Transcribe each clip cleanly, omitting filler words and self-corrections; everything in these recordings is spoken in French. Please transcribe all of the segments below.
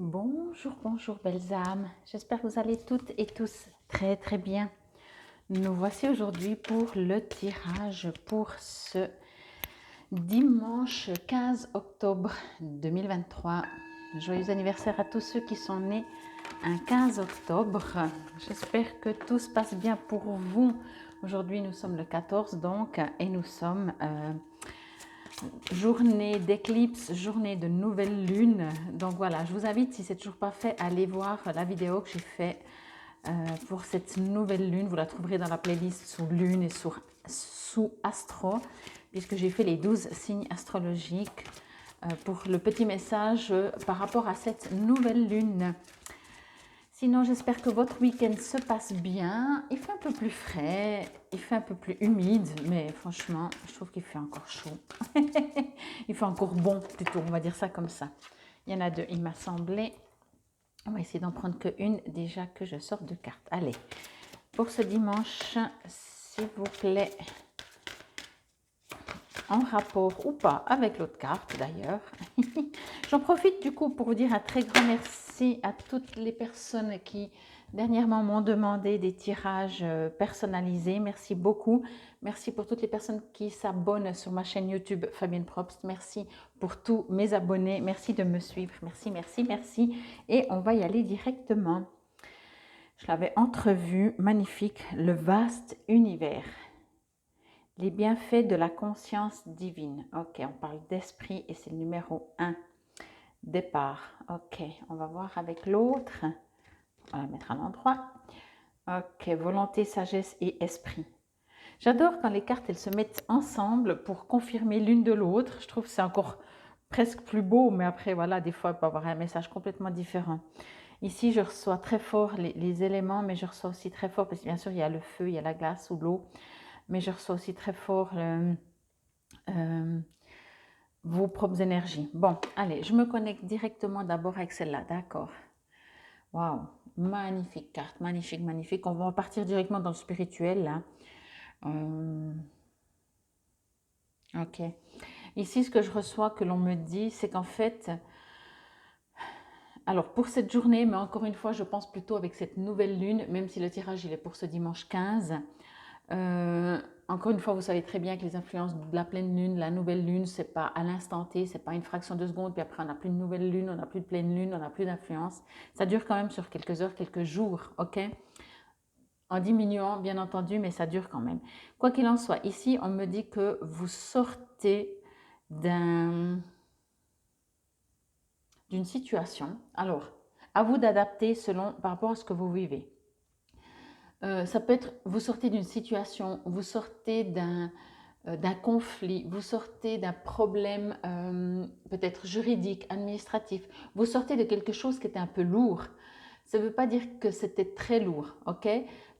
Bonjour, bonjour belles âmes. J'espère que vous allez toutes et tous très très bien. Nous voici aujourd'hui pour le tirage pour ce dimanche 15 octobre 2023. Joyeux anniversaire à tous ceux qui sont nés un 15 octobre. J'espère que tout se passe bien pour vous. Aujourd'hui nous sommes le 14 donc et nous sommes... journée d'éclipse, journée de nouvelle lune. Donc voilà, je vous invite, si ce n'est toujours pas fait, à aller voir la vidéo que j'ai fait pour cette nouvelle lune. Vous la trouverez dans la playlist sous lune et sous astro, puisque j'ai fait les 12 signes astrologiques pour le petit message par rapport à cette nouvelle lune. Sinon, j'espère que votre week-end se passe bien. Il fait un peu plus frais, il fait un peu plus humide, mais franchement, je trouve qu'il fait encore chaud. Il fait encore bon, plutôt, on va dire ça comme ça. Il y en a deux, il m'a semblé. On va essayer d'en prendre qu'une, déjà que je sors de cartes. Allez, pour ce dimanche, s'il vous plaît, en rapport ou pas avec l'autre carte d'ailleurs. J'en profite du coup pour vous dire un très grand merci à toutes les personnes qui dernièrement m'ont demandé des tirages personnalisés. Merci beaucoup. Merci pour toutes les personnes qui s'abonnent sur ma chaîne YouTube Fabienne Probst. Merci pour tous mes abonnés. Merci de me suivre. Merci, merci, merci. Et on va y aller directement. Je l'avais entrevu, magnifique, le vaste univers. Les bienfaits de la conscience divine. Ok, on parle d'esprit et c'est le numéro 1. Départ. Ok, on va voir avec l'autre. On va la mettre à l'endroit. Ok, volonté, sagesse et esprit. J'adore quand les cartes elles se mettent ensemble pour confirmer l'une de l'autre. Je trouve que c'est encore presque plus beau, mais après voilà, des fois il peut y avoir un message complètement différent. Ici, je reçois très fort les éléments, mais je reçois aussi très fort, parce que bien sûr, il y a le feu, il y a la glace ou l'eau, mais je reçois aussi très fort vos propres énergies. Bon, allez, je me connecte directement d'abord avec celle-là, d'accord. Waouh, magnifique carte, magnifique, magnifique. On va partir directement dans le spirituel, là. Ok. Ici, ce que je reçois, que l'on me dit, c'est qu'en fait... Alors, pour cette journée, mais encore une fois, je pense plutôt avec cette nouvelle lune, même si le tirage, il est pour ce dimanche 15. Encore une fois, vous savez très bien que les influences de la pleine lune, la nouvelle lune, c'est pas à l'instant T, c'est pas une fraction de seconde, puis après on n'a plus de nouvelle lune, on n'a plus de pleine lune, on n'a plus d'influence. Ça dure quand même sur quelques heures, quelques jours, ok? En diminuant, bien entendu, mais ça dure quand même. Quoi qu'il en soit, ici, on me dit que vous sortez d'une situation. Alors, à vous d'adapter selon par rapport à ce que vous vivez. Ça peut être, vous sortez d'une situation, vous sortez d'un conflit, vous sortez d'un problème peut-être juridique, administratif, vous sortez de quelque chose qui était un peu lourd. Ça ne veut pas dire que c'était très lourd, ok?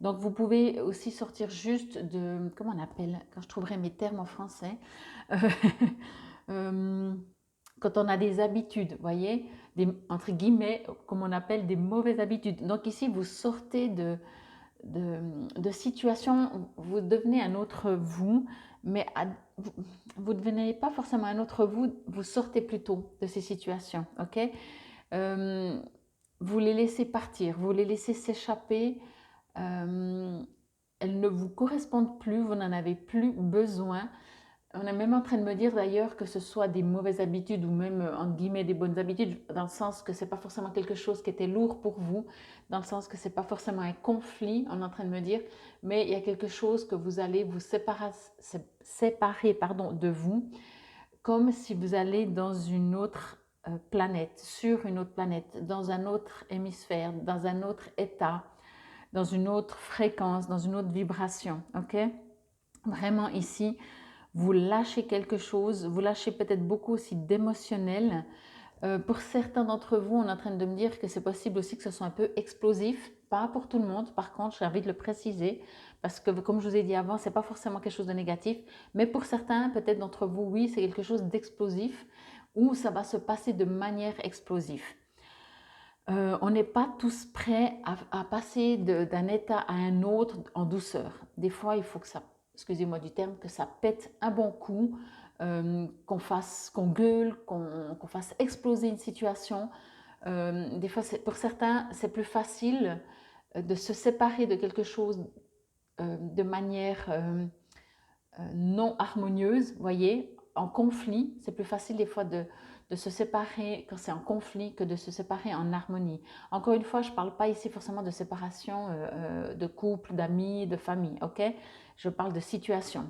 Donc vous pouvez aussi sortir juste de, comment on appelle, quand je trouverai mes termes en français, quand on a des habitudes, vous voyez, entre guillemets, comme on appelle des mauvaises habitudes. Donc ici, vous sortez de situation, vous devenez un autre vous, mais vous ne devenez pas forcément un autre vous, vous sortez plutôt de ces situations, ok? Vous les laissez partir, vous les laissez s'échapper, elles ne vous correspondent plus, vous n'en avez plus besoin. On est même en train de me dire d'ailleurs que ce soit des mauvaises habitudes ou même entre guillemets des bonnes habitudes, dans le sens que c'est pas forcément quelque chose qui était lourd pour vous, dans le sens que c'est pas forcément un conflit, on est en train de me dire, mais il y a quelque chose que vous allez vous séparer pardon, de vous, comme si vous allez dans une autre planète, sur une autre planète, dans un autre hémisphère, dans un autre état, dans une autre fréquence, dans une autre vibration, ok? Vraiment ici, vous lâchez quelque chose, vous lâchez peut-être beaucoup aussi d'émotionnel. Pour certains d'entre vous, on est en train de me dire que c'est possible aussi que ce soit un peu explosif, pas pour tout le monde, par contre, j'ai envie de le préciser, parce que comme je vous ai dit avant, c'est pas forcément quelque chose de négatif, mais pour certains, peut-être d'entre vous, oui, c'est quelque chose d'explosif, où ça va se passer de manière explosive. On n'est pas tous prêts à passer d'un état à un autre en douceur. Des fois, il faut que ça, excusez-moi du terme, que ça pète un bon coup, qu'on gueule, qu'on fasse exploser une situation. Des fois, pour certains, c'est plus facile de se séparer de quelque chose de manière non harmonieuse, voyez, en conflit. C'est plus facile des fois de se séparer quand c'est en conflit que de se séparer en harmonie. Encore une fois, je ne parle pas ici forcément de séparation de couple, d'amis, de famille, ok? Je parle de situation.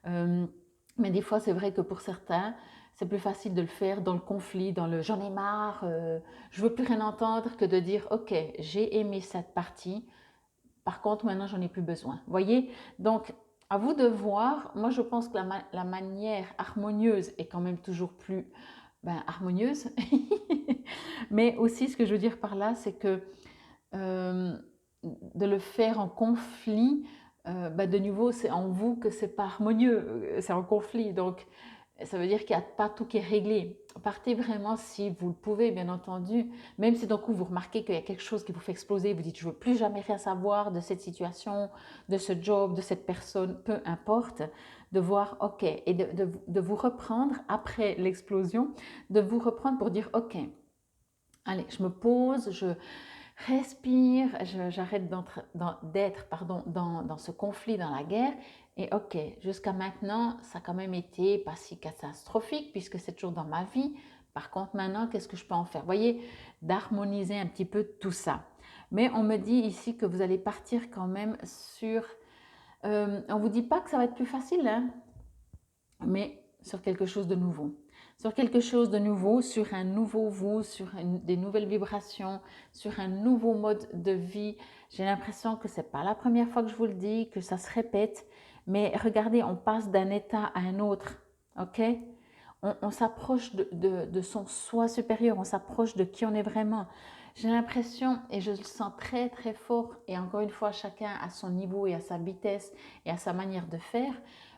Mais des fois, c'est vrai que pour certains, c'est plus facile de le faire dans le conflit, dans le j'en ai marre, je veux plus rien entendre, que de dire ok, j'ai aimé cette partie, par contre maintenant j'en ai plus besoin. Voyez? Donc à vous de voir. Moi je pense que la manière harmonieuse est quand même toujours plus harmonieuse. Mais aussi ce que je veux dire par là, c'est que euh, de le faire en conflit, de nouveau, c'est en vous que c'est pas harmonieux, c'est en conflit. Donc, ça veut dire qu'il n'y a pas tout qui est réglé. Partez vraiment, si vous le pouvez, bien entendu, même si d'un coup vous remarquez qu'il y a quelque chose qui vous fait exploser, vous dites je ne veux plus jamais rien savoir de cette situation, de ce job, de cette personne, peu importe, de voir ok, et de vous reprendre après l'explosion, de vous reprendre pour dire ok, allez, je me pose, je respire, j'arrête d'être dans ce conflit, dans la guerre. Et ok, jusqu'à maintenant, ça a quand même été pas si catastrophique puisque c'est toujours dans ma vie. Par contre, maintenant, qu'est-ce que je peux en faire? Vous voyez, d'harmoniser un petit peu tout ça. Mais on me dit ici que vous allez partir quand même sur... on ne vous dit pas que ça va être plus facile, hein, mais sur quelque chose de nouveau. Sur quelque chose de nouveau, sur un nouveau vous, sur des nouvelles vibrations, sur un nouveau mode de vie. J'ai l'impression que ce n'est pas la première fois que je vous le dis, que ça se répète, mais regardez, on passe d'un état à un autre, ok? On s'approche de son soi supérieur, on s'approche de qui on est vraiment. J'ai l'impression, et je le sens très très fort, et encore une fois, chacun à son niveau et à sa vitesse et à sa manière de faire,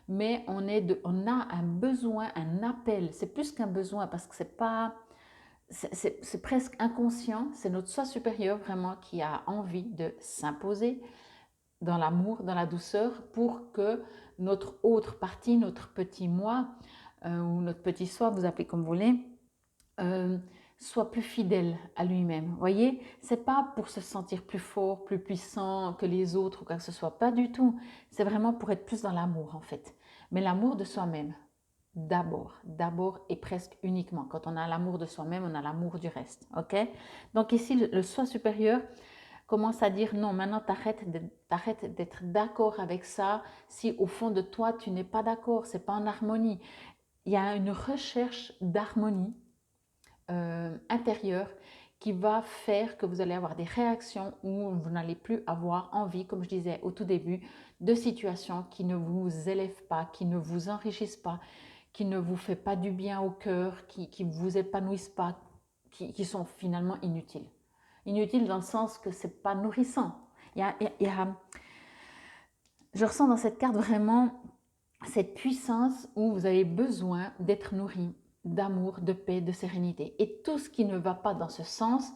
mais on a un besoin, un appel. C'est plus qu'un besoin parce que c'est presque inconscient. C'est notre soi supérieur vraiment qui a envie de s'imposer dans l'amour, dans la douceur, pour que notre autre partie, notre petit moi ou notre petit soi, vous appelez comme vous voulez, euh, soit plus fidèle à lui-même. Voyez, c'est pas pour se sentir plus fort, plus puissant que les autres ou quoi que ce soit, pas du tout. C'est vraiment pour être plus dans l'amour en fait. Mais l'amour de soi-même, d'abord et presque uniquement. Quand on a l'amour de soi-même, on a l'amour du reste. Ok? Donc ici, le soi supérieur commence à dire non, maintenant t'arrêtes d'être d'accord avec ça. Si au fond de toi, tu n'es pas d'accord, c'est pas en harmonie. Il y a une recherche d'harmonie intérieure qui va faire que vous allez avoir des réactions où vous n'allez plus avoir envie, comme je disais au tout début, de situations qui ne vous élèvent pas, qui ne vous enrichissent pas, qui ne vous fait pas du bien au cœur, qui ne vous épanouissent pas, qui sont finalement inutiles. Inutiles dans le sens que c'est pas nourrissant. Je ressens dans cette carte vraiment cette puissance où vous avez besoin d'être nourri d'amour, de paix, de sérénité. Et tout ce qui ne va pas dans ce sens,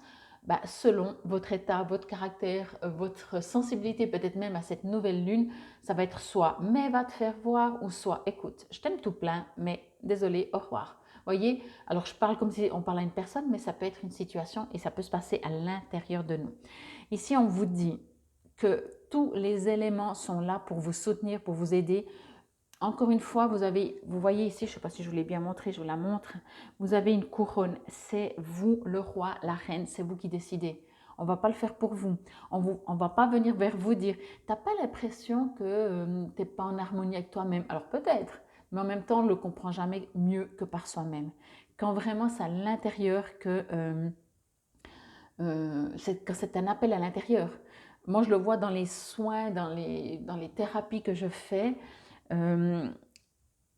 selon votre état, votre caractère, votre sensibilité, peut-être même à cette nouvelle lune, ça va être soit mais va te faire voir ou soit écoute, je t'aime tout plein, mais désolé, au revoir. Voyez, alors je parle comme si on parlait à une personne, mais ça peut être une situation et ça peut se passer à l'intérieur de nous. Ici, on vous dit que tous les éléments sont là pour vous soutenir, pour vous aider. Encore une fois, vous voyez ici, je ne sais pas si je vous l'ai bien montré, je vous la montre, vous avez une couronne, c'est vous le roi, la reine, c'est vous qui décidez. On ne va pas le faire pour vous. On ne va pas venir vers vous dire, tu n'as pas l'impression que tu n'es pas en harmonie avec toi-même. Alors peut-être, mais en même temps, on ne le comprend jamais mieux que par soi-même. Quand vraiment c'est à l'intérieur quand c'est un appel à l'intérieur. Moi, je le vois dans les soins, dans les thérapies que je fais. Euh,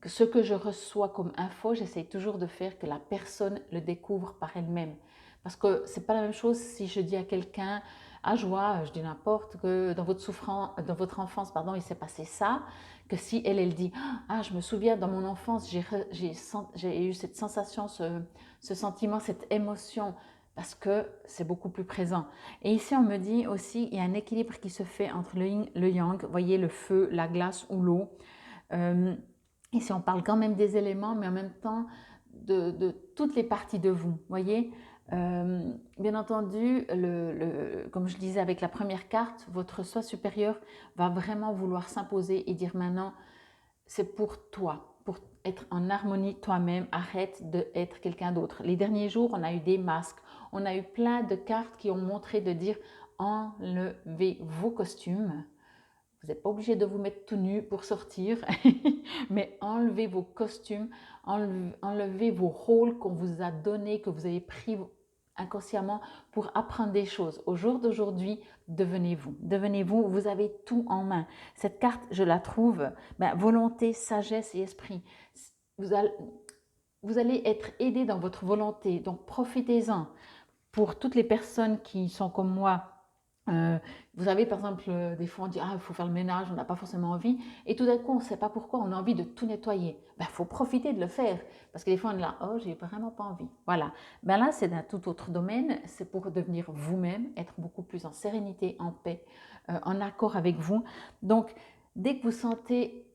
Ce que je reçois comme info, j'essaie toujours de faire que la personne le découvre par elle-même. Parce que c'est pas la même chose si je dis à quelqu'un, ah je vois, je dis n'importe, que dans votre enfance, pardon, il s'est passé ça, que si elle dit, ah je me souviens dans mon enfance, j'ai eu cette sensation, ce sentiment, cette émotion, parce que c'est beaucoup plus présent. Et ici on me dit aussi, il y a un équilibre qui se fait entre le yin, le yang, voyez le feu, la glace ou l'eau. Ici, on parle quand même des éléments, mais en même temps de toutes les parties de vous, voyez. Bien bien entendu, comme je disais avec la première carte, votre soi supérieur va vraiment vouloir s'imposer et dire maintenant, c'est pour toi, pour être en harmonie toi-même, arrête d'être quelqu'un d'autre. Les derniers jours, on a eu des masques, on a eu plein de cartes qui ont montré de dire enlevez vos costumes. Vous n'êtes pas obligé de vous mettre tout nu pour sortir, mais enlevez vos costumes, enlevez vos rôles qu'on vous a donnés, que vous avez pris inconsciemment pour apprendre des choses. Au jour d'aujourd'hui, devenez-vous. Devenez-vous, vous avez tout en main. Cette carte, je la trouve, volonté, sagesse et esprit. Vous allez être aidé dans votre volonté, donc profitez-en. Pour toutes les personnes qui sont comme moi, vous savez, par exemple, des fois on dit « Ah, il faut faire le ménage, on n'a pas forcément envie. » Et tout d'un coup, on ne sait pas pourquoi, on a envie de tout nettoyer. Il faut profiter de le faire. Parce que des fois, on est là « Oh, j'ai vraiment pas envie. » Voilà. Là, c'est d'un tout autre domaine. C'est pour devenir vous-même, être beaucoup plus en sérénité, en paix, en accord avec vous. Donc, dès que vous sentez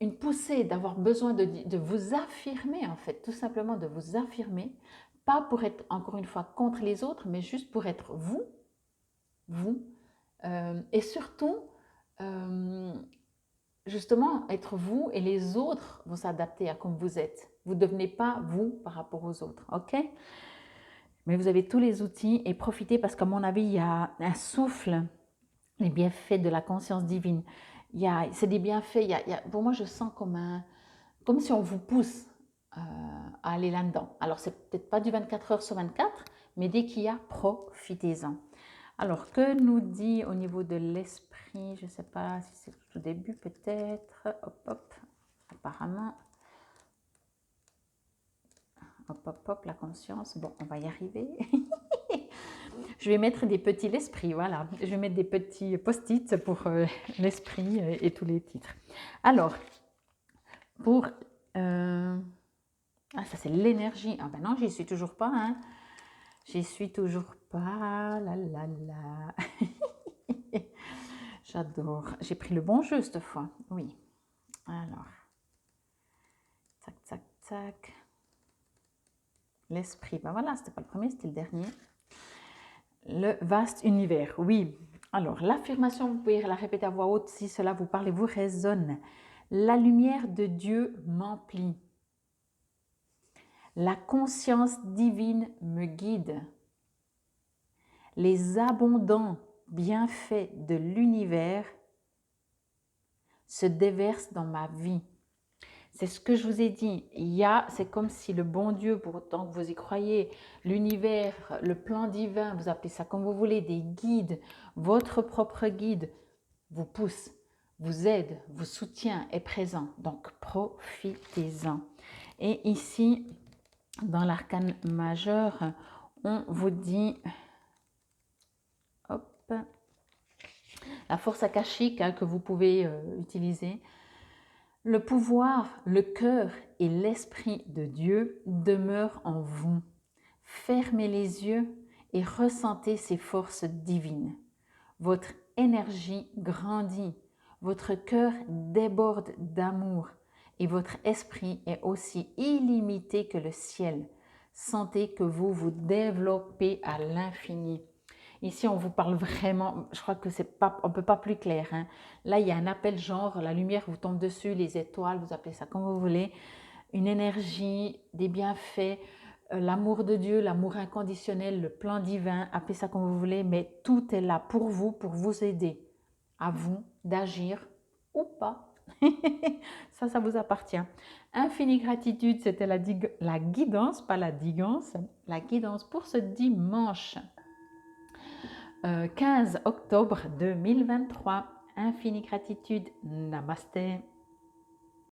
une poussée d'avoir besoin de vous affirmer, en fait, tout simplement de vous affirmer, pas pour être, encore une fois, contre les autres, mais juste pour être vous, et surtout, justement, être vous et les autres vont s'adapter à comme vous êtes. Vous ne devenez pas vous par rapport aux autres, ok? Mais vous avez tous les outils et profitez parce qu'à mon avis, il y a un souffle, les bienfaits de la conscience divine. C'est des bienfaits, pour moi, je sens comme si on vous pousse à aller là-dedans. Alors, c'est peut-être pas du 24 heures sur 24, mais dès qu'il y a, profitez-en. Alors, que nous dit au niveau de l'esprit? Je ne sais pas si c'est au début peut-être. Hop, hop. Apparemment. Hop, hop, hop, la conscience. Bon, on va y arriver. Je vais mettre des petits l'esprit, voilà. Je vais mettre des petits post-it pour l'esprit et tous les titres. Alors, pour... Ah, ça c'est l'énergie. Ah ben non, j'y suis toujours pas, hein. J'y suis toujours pas. La la la. J'adore. J'ai pris le bon jeu cette fois. Oui. Alors. Tac, tac, tac. L'esprit. Ben voilà, c'était pas le premier, c'était le dernier. Le vaste univers. Oui. Alors, l'affirmation, vous pouvez la répéter à voix haute si cela vous parle et vous résonne. La lumière de Dieu m'emplit. La conscience divine me guide. Les abondants bienfaits de l'univers se déversent dans ma vie. C'est ce que je vous ai dit. C'est comme si le bon Dieu, pour autant que vous y croyez, l'univers, le plan divin, vous appelez ça comme vous voulez, des guides, votre propre guide, vous pousse, vous aide, vous soutient, est présent. Donc, profitez-en. Et ici, dans l'arcane majeur, on vous dit... Hop, la force akashique que vous pouvez utiliser. Le pouvoir, le cœur et l'esprit de Dieu demeurent en vous. Fermez les yeux et ressentez ces forces divines. Votre énergie grandit, votre cœur déborde d'amour et votre esprit est aussi illimité que le ciel. Sentez que vous vous développez à l'infini. Ici, on vous parle vraiment, je crois que c'est pas, on ne peut pas plus clair. Hein. Là, il y a un appel genre, la lumière vous tombe dessus, les étoiles, vous appelez ça comme vous voulez, une énergie, des bienfaits, l'amour de Dieu, l'amour inconditionnel, le plan divin, appelez ça comme vous voulez, mais tout est là pour vous aider. À vous d'agir ou pas. Ça vous appartient. Infinie gratitude, c'était la guidance, pas la digance, la guidance pour ce dimanche. 15 octobre 2023. Infinie gratitude. Namasté.